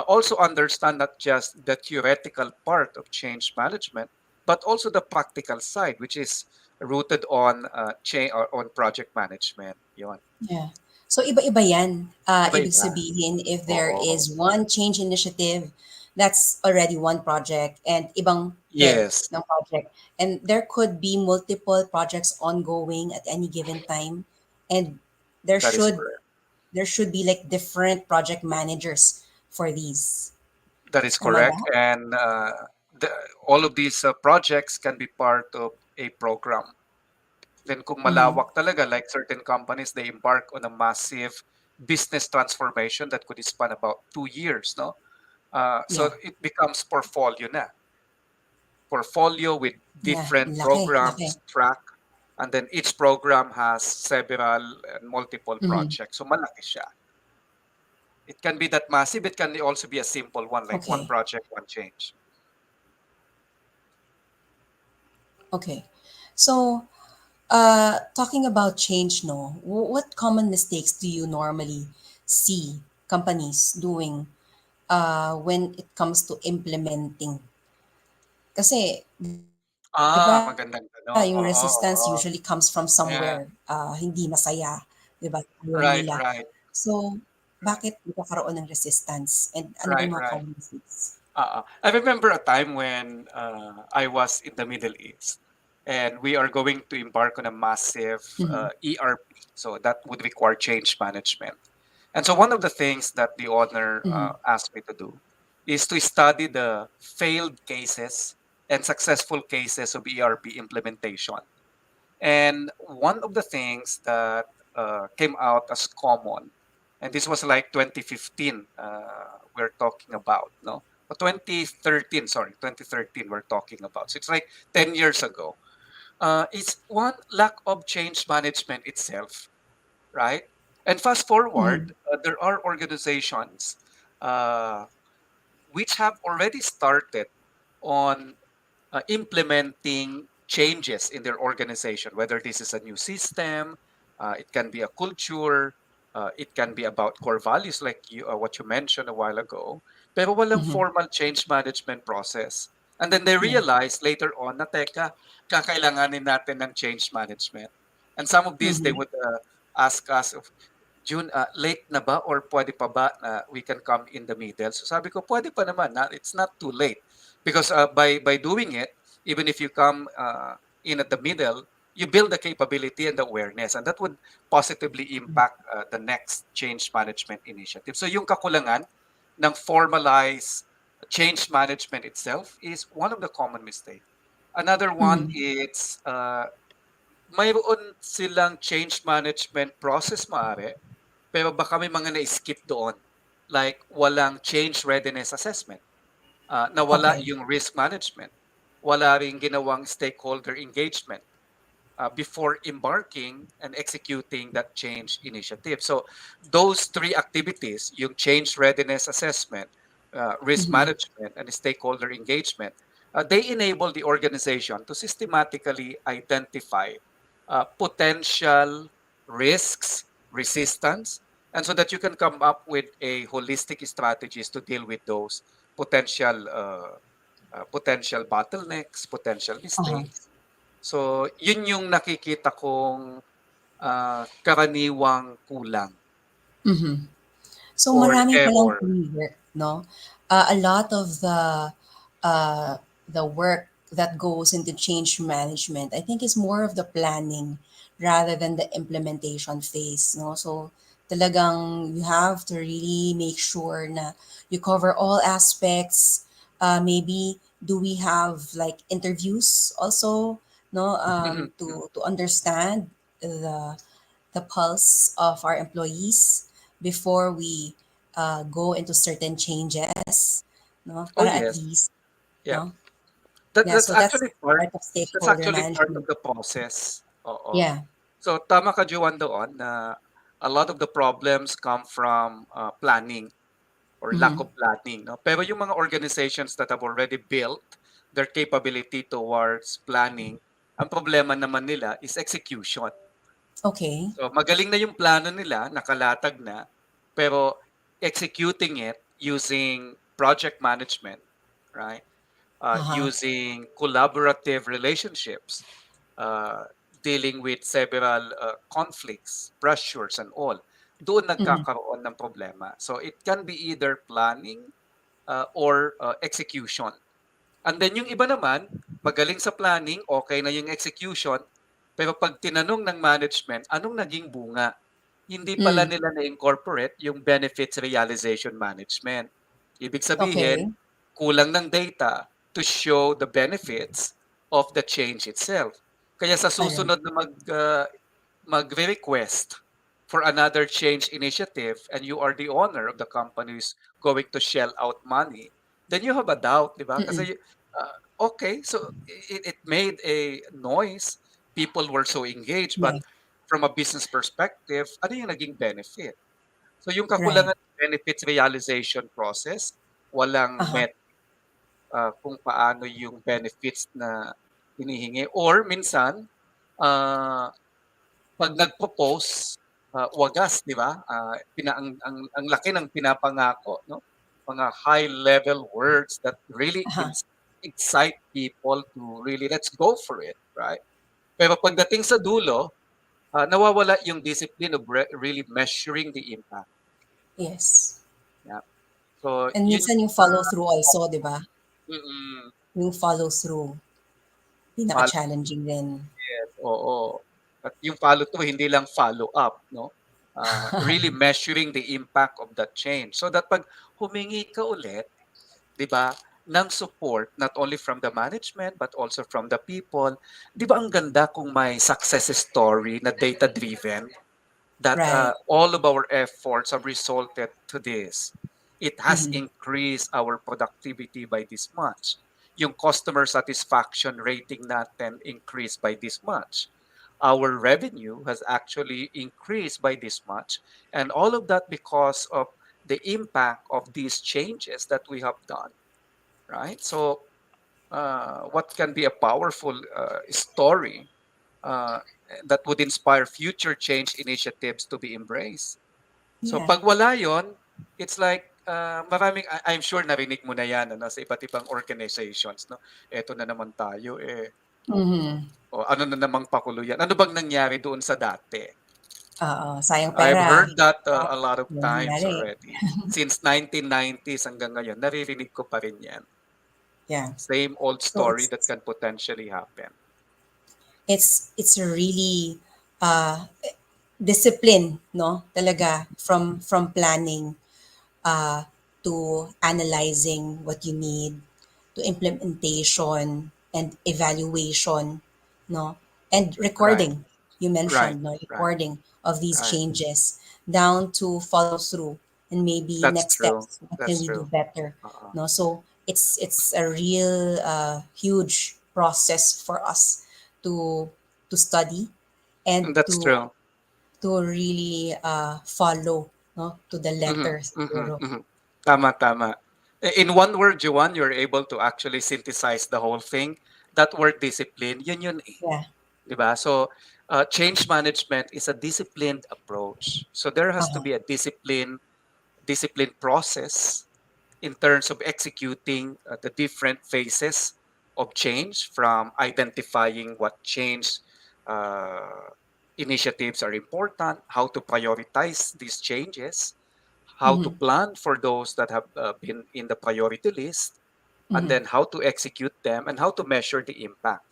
also understand not just the theoretical part of change management, but also the practical side, which is rooted on or on project management. Yun. Yeah. So iba-iba yan. Ibig Iba-iba. sabihin, if there Oo. is one change initiative that's already one project and ibang head Yes, ng project. And there could be multiple projects ongoing at any given time. And there that is should correct. there should be like different project managers for these. That is Tama ba? correct. And the, all of these projects can be part of a program. Then kung Mm-hmm. malawak talaga, like certain companies, they embark on a massive business transformation that could span about 2 years, no? So Yeah. it becomes portfolio na. Portfolio with Yeah. different Laki. Laki. programs, track, and then each program has several and multiple Mm-hmm. projects. So malaki siya. It can be that massive. It can also be a simple one, like one Okay. project, one change. Okay. So, talking about change, no, what common mistakes do you normally see companies doing when it comes to implementing? Kasi, di ba, Magandang yung tanong. Oo, resistance oo. usually comes from somewhere Yeah. hindi masaya, di ba? Ayaw Right, nila. right, So, right, bakit nagkakaroon ng resistance? And ano ba right, yung mga right. common mistakes? I remember a time when I was in the Middle East and we are going to embark on a massive Mm-hmm. ERP. So that would require change management. And so one of the things that the owner Mm-hmm. asked me to do is to study the failed cases and successful cases of ERP implementation. And one of the things that came out as common, and this was like 2015, we're talking about, no? Or 2013, sorry, 2013, we're talking about. So it's like 10 years ago. It's one, lack of change management itself, right? And fast Mm-hmm. forward, there are organizations uh, which have already started on implementing changes in their organization, whether this is a new system, it can be a culture, it can be about core values like what you mentioned a while ago, pero walang Mm-hmm. formal change management process. And then they Yeah. realize later on na teka, kakailanganin natin ng change management. And some of these, they Mm-hmm. would ask us, June, late na ba or pwede pa ba na we can come in the middle? So sabi ko, pwede pa naman. It's not too late. Because by doing it, even if you come in at the middle, you build the capability and the awareness. And that would positively impact the next change management initiative. So yung kakulangan ng formalized change management itself is one of the common mistakes. Another one Mm-hmm. is mayroon silang change management process maaari, pero baka may mga na-skip doon. Like walang change readiness assessment. Nawala Okay. yung risk management. Wala ring ginawang stakeholder engagement before embarking and executing that change initiative. So those three activities, yung change readiness assessment, risk Mm-hmm. management, and stakeholder engagement, they enable the organization to systematically identify potential risks, resistance, and so that you can come up with a holistic strategies to deal with those potential bottlenecks, potential Uh-huh. mistakes. So, yun yung nakikita kong karaniwang kulang Mm-hmm. So or marami palang error. pre-work, no? A lot of the work that goes into change management, I think is more of the planning rather than the implementation phase, no? So talagang you have to really make sure na you cover all aspects. Maybe do we have like interviews also, no? To understand the the pulse of our employees before we go into certain changes, no? Oh Para at yes, least, yeah. no? That Yeah, that's so that's actually part part of that's stakeholder actually part of management. the process. Oo. Yeah. So tama ka Juan doon na a lot of the problems come from planning or lack Mm-hmm. of planning, no? Pero yung mga organizations that have already built their capability towards planning, ang problema naman nila is execution. Okay. So magaling na yung plano nila, nakalatag na, pero executing it using project management, right? Uh-huh. Using collaborative relationships, uh, dealing with several conflicts, pressures, and all, doon Mm-hmm. nagkakaroon ng problema. So it can be either planning or execution. And then yung iba naman, magaling sa planning, okay na yung execution, pero pag tinanong ng management, anong naging bunga? Hindi pala Mm. nila na-incorporate yung benefits realization management. Ibig sabihin, Okay. kulang ng data to show the benefits of the change itself. Kaya sa All right. susunod na mag-request for another change initiative and you are the owner of the company who's going to shell out money, then you have a doubt, di ba? Mm-mm. Kasi, okay, so it made a noise. People were so engaged, but Yeah. from a business perspective, ano yung naging benefit? So yung Right. kakulangan ng benefits realization process, walang Uh-huh. kung paano yung benefits na hinihingi. Or minsan, uh, pag nagpo-post, wagas, di ba? Ang laki ng pinapangako, no? Mga high-level words that really Uh-huh. excite people to really, let's go for it, right? Pero pagdating sa dulo, nawawala yung discipline of really measuring the impact. Yes. Yeah. So, And yun, minsan yung follow through also, di ba? mm, Yung follow through, follow, pinaka-challenging din. oo. At yung follow through, hindi lang follow up, no? Really measuring the impact of that change. So that pag humingi ka ulit, di ba, ng support, not only from the management, but also from the people, di ba ang ganda kung may success story na data-driven, that Right. all of our efforts have resulted to this. It has Mm-hmm. increased our productivity by this much. Yung customer satisfaction rating natin increased by this much. Our revenue has actually increased by this much. And all of that because of the impact of these changes that we have done, right? So, what can be a powerful story uh, that would inspire future change initiatives to be embraced? So Yeah. pag wala yon, it's like maraming I'm sure narinig mo na yan ano, sa iba't ibang organizations, no? Eto na naman tayo Mm-hmm. o ano na namang pakulo yan. Ano bang nangyari doon sa dati? Oo. Sayang I've pera. heard that Oh, a lot of yun ang times nangyari. already. Since 1990s hanggang ngayon, naririnig ko pa rin yan. Yeah. Same old So story that can potentially happen. it's a really uh discipline, no? Talaga from planning uh to analyzing what you need, to implementation and evaluation, no? And Right, recording. You right, mentioned, no? right, Recording of these right. changes down to follow through and maybe That's next true. steps. What can That's we do true. better? Uh-uh. No? So it's a real huge process for us to to study and That's true. to really follow, no, to the Mhm, letter mhm, siguro. mhm. Tama, tama. In one word, Juan, you're able to actually synthesize the whole thing. That word discipline, yun eh. Yeah. 'Di ba? So, change management is a disciplined approach. So there has to Uh-huh. be a disciplined process in terms of executing the different phases of change, from identifying what change uh, initiatives are important, how to prioritize these changes, how to Mm-hmm. plan for those that have been in the priority list, and Mm-hmm. then how to execute them and how to measure the impact.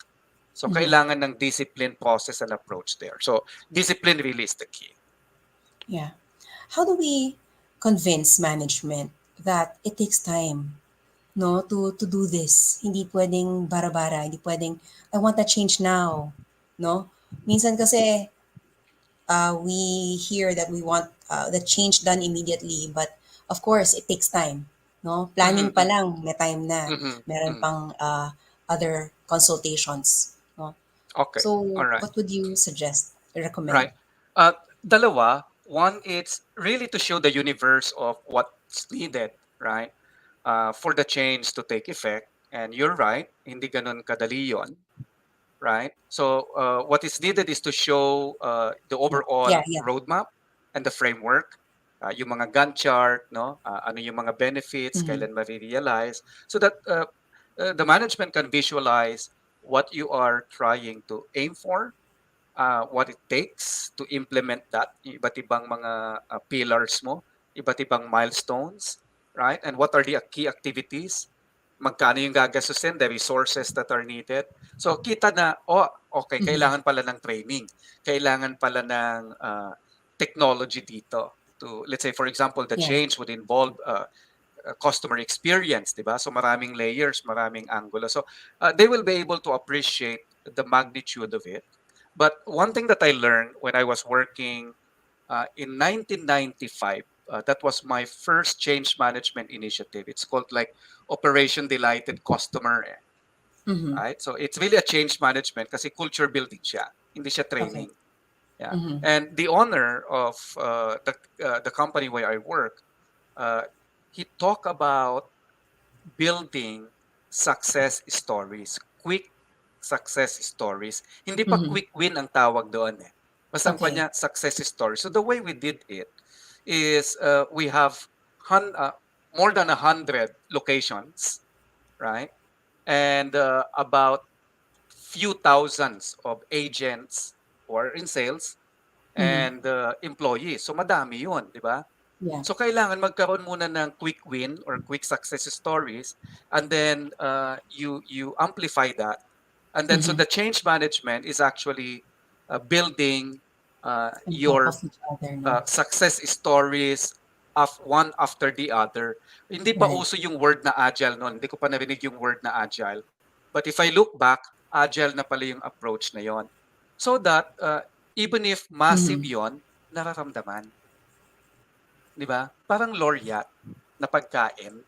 So Mm-hmm. kailangan ng discipline process and approach there. So discipline really is the key. Yeah. How do we convince management that it takes time, no, to do this? Hindi pwedeng bara-bara, hindi pwedeng I want a change now, no? Minsan kasi we hear that we want the change done immediately, but of course it takes time, no? Planning pa Mm-hmm, lang may time na, mm-hmm, meron mm-hmm. pang other consultations, no? Okay, all So right, what would you suggest, recommend? right. Dalawa. One, it's really to show the universe of what's needed, right? For the change to take effect. And you're right, hindi ganun kadali yon, right? So what is needed is to show the Yeah, overall yeah. roadmap and the framework, yung mga Gantt chart, no? Ano yung mga benefits, Mm-hmm. kailan ma-realize, so that the management can visualize what you are trying to aim for, what it takes to implement that, iba't ibang mga pillars mo, iba't ibang milestones, right? And what are the key activities? Magkano yung gagastusin, the resources that are needed. So kita na, oh, okay, Mhm. kailangan pala ng training. Kailangan pala ng technology dito. To, let's say, for example, the Yeah. change would involve customer experience, di ba? So maraming layers, maraming angulo. So they will be able to appreciate the magnitude of it. But one thing that I learned when I was working in 1995, that was my first change management initiative. It's called like Operation Delighted Customer, Mhm. right? So it's really a change management kasi culture building siya, hindi siya Okay. training. Yeah. Mhm. And the owner of the company where I work, uh, he talked about building success stories, quick success stories. Hindi pa Mhm. quick win ang tawag doon eh. Basta ang Okay. kanya success story. So the way we did it is we have hun- uh, more than 100 locations, right? And about few thousands of agents who are in sales Mhm. and employees. So madami yun, di ba? Yeah. So kailangan magkaroon muna ng quick win or quick success stories, and then you amplify that, and then so Mhm. the change management is actually building On top of your each other, no? success stories of one after the other. Hindi pa Right. uso yung word na agile noon. Hindi ko pa narinig yung word na agile. But if I look back, agile na pala yung approach na yon. So that even if massive Mhm. yon, nararamdaman. Di ba? Parang laureate na pagkain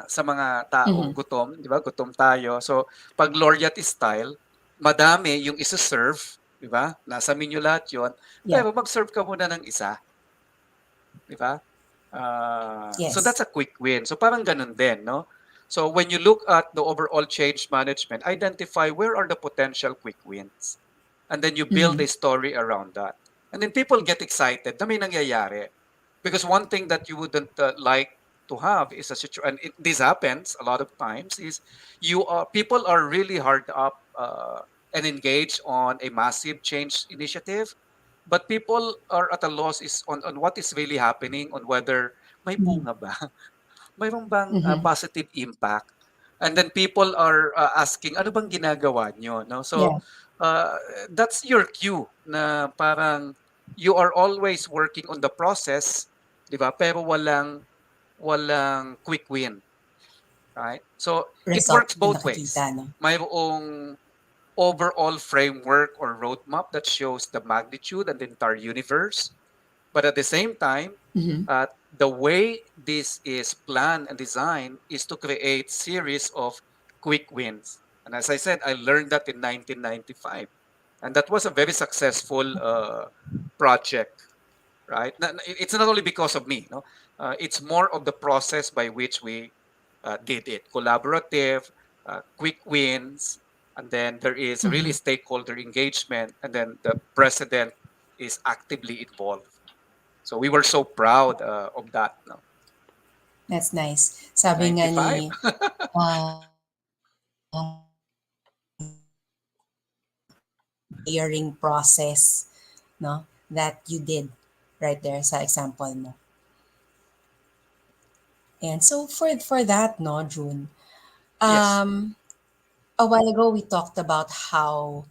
sa mga taong Mhm. gutom, di ba? Gutom tayo. So, pag laureate style, madami yung isa-serve, di ba? Nasa menu lahat yon. Yeah. Pero mag-serve ka muna ng isa, di ba? So Yes. that's a quick win. So parang ganun din, no? So when you look at the overall change management, identify where are the potential quick wins. And then you build Mhm. a story around that. And then people get excited na may nangyayari. Because one thing that you wouldn't like to have is a situation, and this happens a lot of times, is people are really hard up and engaged on a massive change initiative, but people are at a loss is on what is really happening, on whether may Mhm. bunga ba? Mayroon bang Mhm. positive impact? And then people are asking, ano bang ginagawa nyo? No? So Yeah. uh, that's your cue na parang you are always working on the process, di ba? Pero walang quick win, right? So it Result works yung both nakikita, ways. no? Mayroong overall framework or roadmap that shows the magnitude and the entire universe. But at the same time, Mhm. the way this is planned and designed is to create series of quick wins. And as I said, I learned that in 1995. And that was a very successful project, right? It's not only because of me, no? It's more of the process by which we did it. Collaborative, quick wins, and then there is really Mhm. stakeholder engagement, and then the president is actively involved. So we were so proud of that. No? That's nice. Sabi nga 95. ni uh, hiring process, no? That you did right there sa example mo. And so for that, no, June, Yes. um, a while ago we talked about how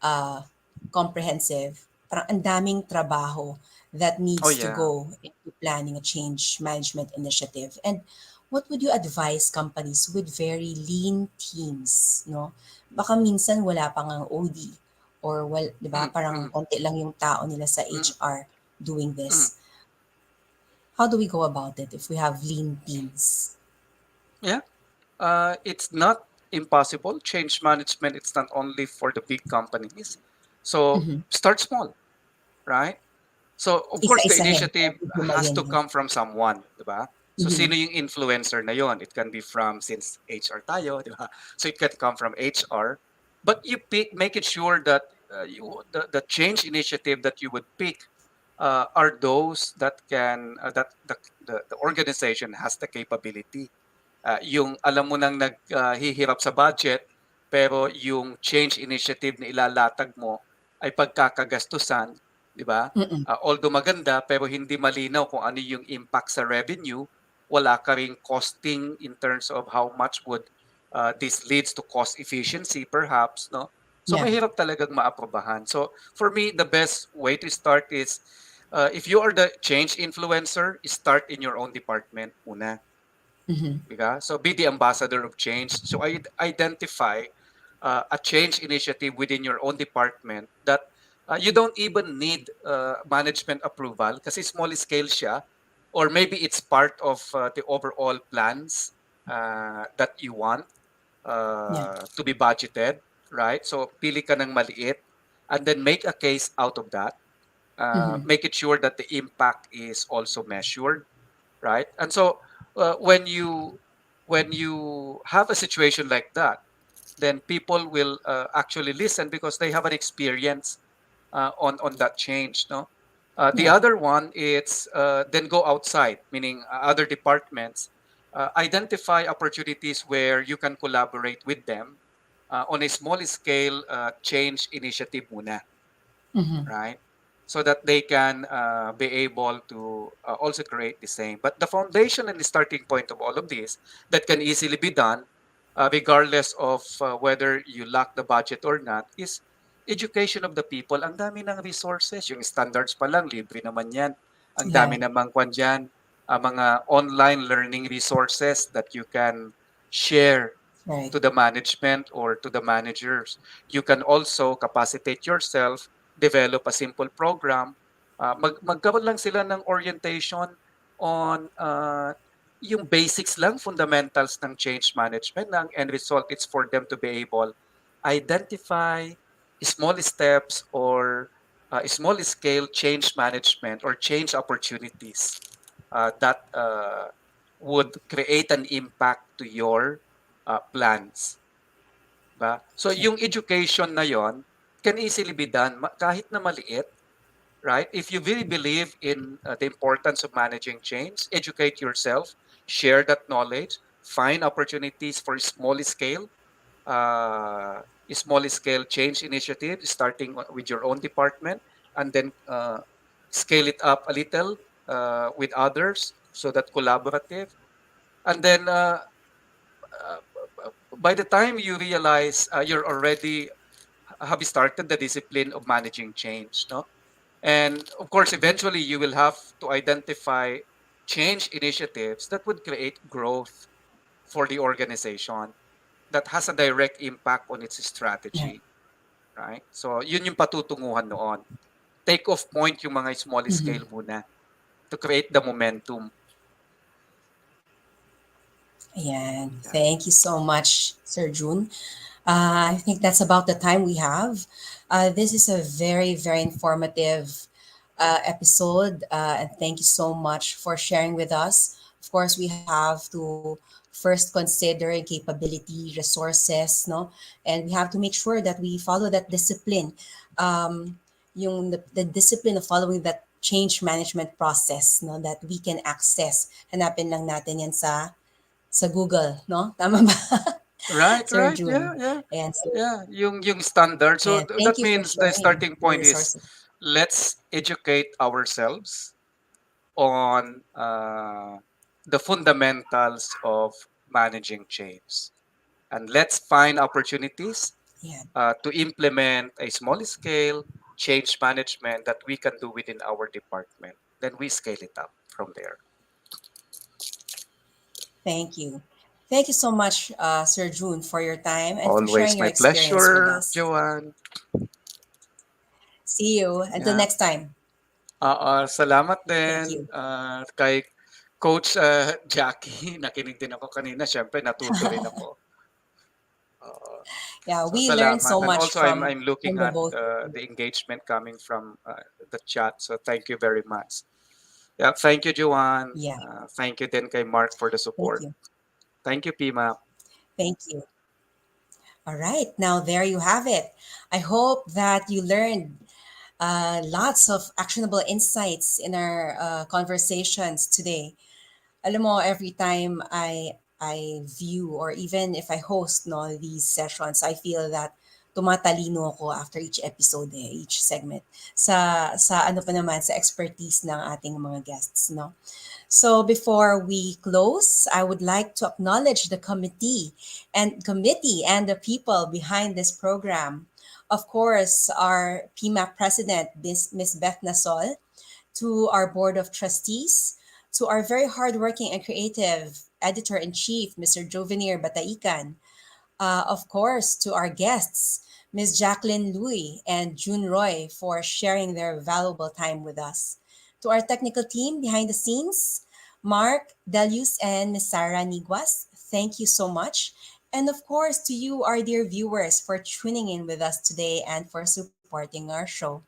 uh, comprehensive, parang ang daming trabaho that Oh needs to yeah. go into planning a change management initiative. And what would you advise companies with very lean teams, no? Baka minsan wala pang ang OD or 'di ba, Mm, parang mm, konti lang yung tao nila sa mm, HR doing mm. this. How do we go about it if we have lean teams? Yeah. It's not impossible. Change management, it's not only for the big companies. So Mhm. start small, right? So of course the Isa-isahin, initiative has hihimayin to 'no? come from someone, di ba? So Mhm. sino yung influencer na yon? It can be from, since HR tayo, di ba? So it can come from HR, but you pick, make it sure that the change initiative that you would pick are those that can that the organization has the capability. Yung alam mo nang naghihirap sa budget, pero yung change initiative na ilalatag mo ay pagkakagastusan, di ba? Mm. Although maganda, pero hindi malinaw kung ano yung impact sa revenue, wala ka ring costing in terms of how much would this leads to cost efficiency perhaps, no? So Yeah. mahirap talagang maaprobahan. So for me, the best way to start is if you are the change influencer, start in your own department una. Mhm. Diba? So be the ambassador of change. So I identify a change initiative within your own department that you don't even need management approval kasi small scale siya, or maybe it's part of the overall plans that you want Yeah. to be budgeted, right? So pili ka ng maliit and then make a case out of that. Mhm. Make it sure that the impact is also measured, right? And so when you have a situation like that, then people will actually listen because they have an experience on that change, no? The Yeah. other one is then go outside, meaning other departments, identify opportunities where you can collaborate with them on a small scale change initiative muna, Mhm. right? So that they can be able to also create the same. But the foundation and the starting point of all of this that can easily be done, regardless of whether you lack the budget or not, is education of the people. Ang dami ng resources. Yung standards pa lang, libre naman yan. Ang Yeah. dami namang kwan dyan, mga online learning resources that you can share Right. to the management or to the managers. You can also capacitate yourself, develop a simple program. Magkaroon lang sila ng orientation on yung basics lang, fundamentals ng change management. Na ang end result is for them to be able identify small steps or small scale change management or change opportunities that would create an impact to your plans. Ba? So Okay. yung education na yon can easily be done kahit na maliit, right? If you really believe in the importance of managing change, educate yourself, share that knowledge, find opportunities for uh, small scale change initiative, starting with your own department, and then scale it up a little with others so that collaborative. And then uh, by the time you realize you're already have started the discipline of managing change, no? And of course, eventually you will have to identify change initiatives that would create growth for the organization that has a direct impact on its Yeah. strategy, right? So yun yung patutunguhan noon. Take off point yung mga small Mhm. scale muna to create the momentum. Ayan. Yeah. Thank you so much, Sir June. I think that's about the time we have. This is a very, very informative episode, and thank you so much for sharing with us. Of course, we have to first consider capability, resources, no, and we have to make sure that we follow that discipline, the discipline of following that change management process, no, that we can access. Hanapin lang natin yan sa Google, no? Tama ba? Right, Sir right. June. Yeah, yeah. Ayan, so, Yeah, yung standard. So ayan, thank that you for means the sharing starting your point is resources. let's educate ourselves on the fundamentals of managing change. And let's find opportunities Yeah, to implement a small scale change management that we can do within our department. Then we scale it up from there. thank you. Thank you so much, Sir June, for your time and for sharing Always your my experience with pleasure, us. Joanne. See you. Until Yeah. next time. Salamat Thank din you. kay Coach Jackie. Nakinig din ako kanina. Siyempre, natuto rin ako. Uh, Yeah, so we learned salamat. so And much also, I'm looking from the at both of you. the engagement coming from the chat. So thank you very much. Yeah, thank you, Joanne. Yeah, Thank you din kay Mark for the thank support. you. Thank you, Pima. Thank you. All right, now there you have it. I hope that you learned lots of actionable insights in our conversations today. Alam mo, every time I view or even if I host no these sessions, I feel that tumatalino ako after each episode each segment sa ano pa naman sa expertise ng ating mga guests, no. So before we close, I would like to acknowledge the committee and the people behind this program. Of course, our PMAC president, Miss Beth Nasol, to our board of trustees, to our very hardworking and creative editor in chief, Mr. Jovenir Bataikan, of course, to our guests, Ms. Jacqueline Louis and June Roy, for sharing their valuable time with us. To our technical team behind the scenes, Mark, Delius, and Ms. Sarah Niguas, thank you so much. And of course, to you, our dear viewers, for tuning in with us today and for supporting our show.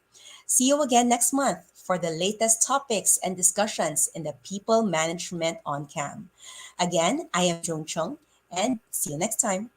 See you again next month for the latest topics and discussions in the People Management on Cam. Again, I am Joan Chung, and see you next time.